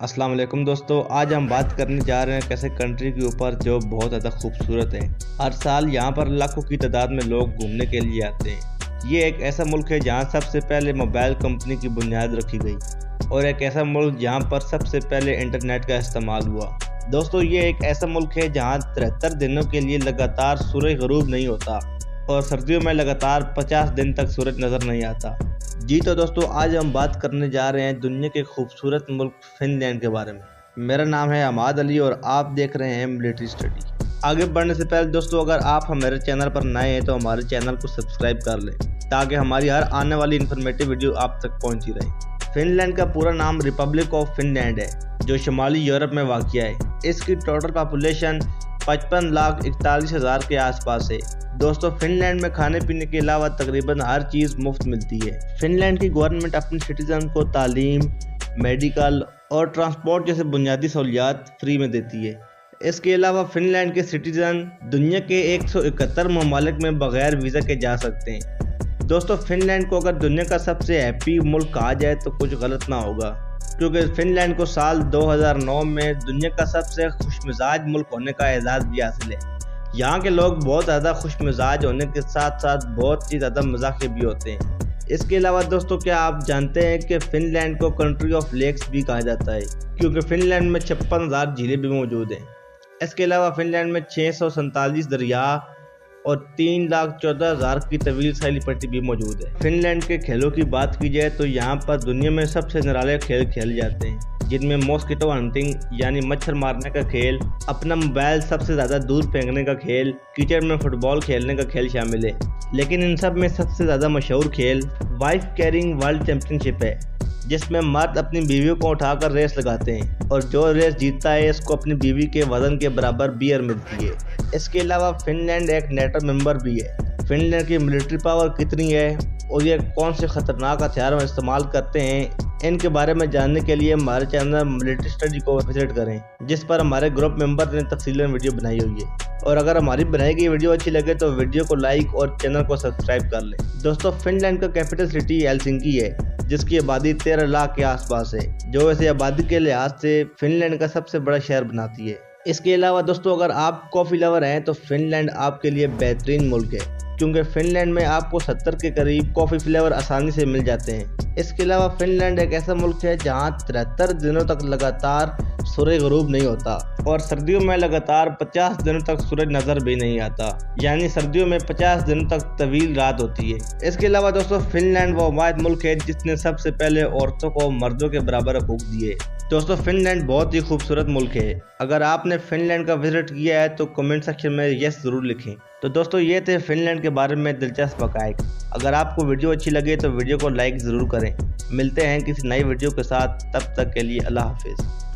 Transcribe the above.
अस्सलाम वालेकुम दोस्तों, आज हम बात करने जा रहे हैं कैसे कंट्री के ऊपर जो बहुत ज़्यादा खूबसूरत है। हर साल यहाँ पर लाखों की तादाद में लोग घूमने के लिए आते हैं। ये एक ऐसा मुल्क है जहाँ सबसे पहले मोबाइल कंपनी की बुनियाद रखी गई और एक ऐसा मुल्क जहाँ पर सबसे पहले इंटरनेट का इस्तेमाल हुआ। दोस्तों, ये एक ऐसा मुल्क है जहाँ 73 दिनों के लिए लगातार सूरज गरूब नहीं होता और सर्दियों में लगातार 50 दिन तक सूरज नज़र नहीं आता। जी तो दोस्तों, आज हम बात करने जा रहे हैं दुनिया के खूबसूरत मुल्क फिनलैंड के बारे में। मेरा नाम है अमाद अली और आप देख रहे हैं मिलिट्री स्टडी। आगे बढ़ने से पहले दोस्तों, अगर आप हमारे चैनल पर नए हैं तो हमारे चैनल को सब्सक्राइब कर लें ताकि हमारी हर आने वाली इन्फॉर्मेटिव वीडियो आप तक पहुंची रहे। फिनलैंड का पूरा नाम रिपब्लिक ऑफ फिनलैंड है जो शुमाली यूरोप में वाक़िया है। इसकी टोटल पॉपुलेशन 55,41,000 के आसपास है। दोस्तों, फिनलैंड में खाने पीने के अलावा तकरीबन हर चीज़ मुफ्त मिलती है। फिनलैंड की गवर्नमेंट अपने सिटीजन को तालीम, मेडिकल और ट्रांसपोर्ट जैसे बुनियादी सहूलियात फ्री में देती है। इसके अलावा फिनलैंड के सिटीजन दुनिया के 171 ममालिक में बगैर वीज़ा के जा सकते हैं। दोस्तों, फिनलैंड को अगर दुनिया का सबसे हैप्पी मुल्क कहा जाए तो कुछ गलत ना होगा, क्योंकि फिनलैंड को साल 2009 में दुनिया का सबसे खुशमिजाज मुल्क होने का एजाज़ भी हासिल है। यहाँ के लोग बहुत ज़्यादा खुशमिजाज होने के साथ साथ बहुत ही ज़्यादा मजाकी भी होते हैं। इसके अलावा दोस्तों, क्या आप जानते हैं कि फिनलैंड को कंट्री ऑफ लेक्स भी कहा जाता है, क्योंकि फिनलैंड में 56,000 झीलें भी मौजूद हैं। इसके अलावा फिनलैंड में 647 दरिया और 3,14,000 की तवील सैली पट्टी भी मौजूद है। फिनलैंड के खेलों की बात की जाए तो यहाँ पर दुनिया में सबसे निराले खेल खेले जाते हैं, जिनमें मॉस्किटो हंटिंग यानी मच्छर मारने का खेल, अपना मोबाइल सबसे ज़्यादा दूर फेंकने का खेल, कीचड़ में फुटबॉल खेलने का खेल शामिल है। लेकिन इन सब में सबसे ज़्यादा मशहूर खेल वाइफ कैरिंग वर्ल्ड चैंपियनशिप है, जिसमें मर्द अपनी बीवी को उठाकर रेस लगाते हैं और जो रेस जीतता है इसको अपनी बीवी के वजन के बराबर बियर मिलती है। इसके अलावा फिनलैंड एक नेटो मेंबर भी है। फिनलैंड की मिलिट्री पावर कितनी है और ये कौन से खतरनाक हथियार में इस्तेमाल करते हैं, इनके बारे में जानने के लिए हमारे चैनल मिलिट्री स्टडी को विजिट करें, जिस पर हमारे ग्रुप मेंबर ने तफसीलन वीडियो बनाई हुई है। और अगर हमारी बनाई गई वीडियो अच्छी लगे तो वीडियो को लाइक और चैनल को सब्सक्राइब कर लें। दोस्तों, फिनलैंड का कैपिटल सिटी हेलसिंकी है, जिसकी आबादी 13 लाख के आसपास है, जो इसे आबादी के लिहाज से फिनलैंड का सबसे बड़ा शहर बनाती है। इसके अलावा दोस्तों, अगर आप कॉफ़ी लवर हैं तो फिनलैंड आपके लिए बेहतरीन मुल्क है, क्योंकि फिनलैंड में आपको 70 के करीब कॉफ़ी फ्लेवर आसानी से मिल जाते हैं। इसके अलावा फिनलैंड एक ऐसा मुल्क है जहां 73 दिनों तक लगातार सूरज गरूब नहीं होता और सर्दियों में लगातार 50 दिनों तक सूरज नज़र भी नहीं आता, यानी सर्दियों में 50 दिनों तक तवील रात होती है। इसके अलावा दोस्तों, फिनलैंड वो वाहिद मुल्क है जिसने सबसे पहले औरतों को मर्दों के बराबर हकूक दिए। दोस्तों, फिनलैंड बहुत ही खूबसूरत मुल्क है। अगर आपने फिनलैंड का विजिट किया है तो कमेंट सेक्शन में यस ज़रूर लिखें। तो दोस्तों, ये थे फिनलैंड के बारे में दिलचस्प हक़ाइक़। अगर आपको वीडियो अच्छी लगे तो वीडियो को लाइक ज़रूर करें। मिलते हैं किसी नई वीडियो के साथ, तब तक के लिए अल्लाह हाफिज़।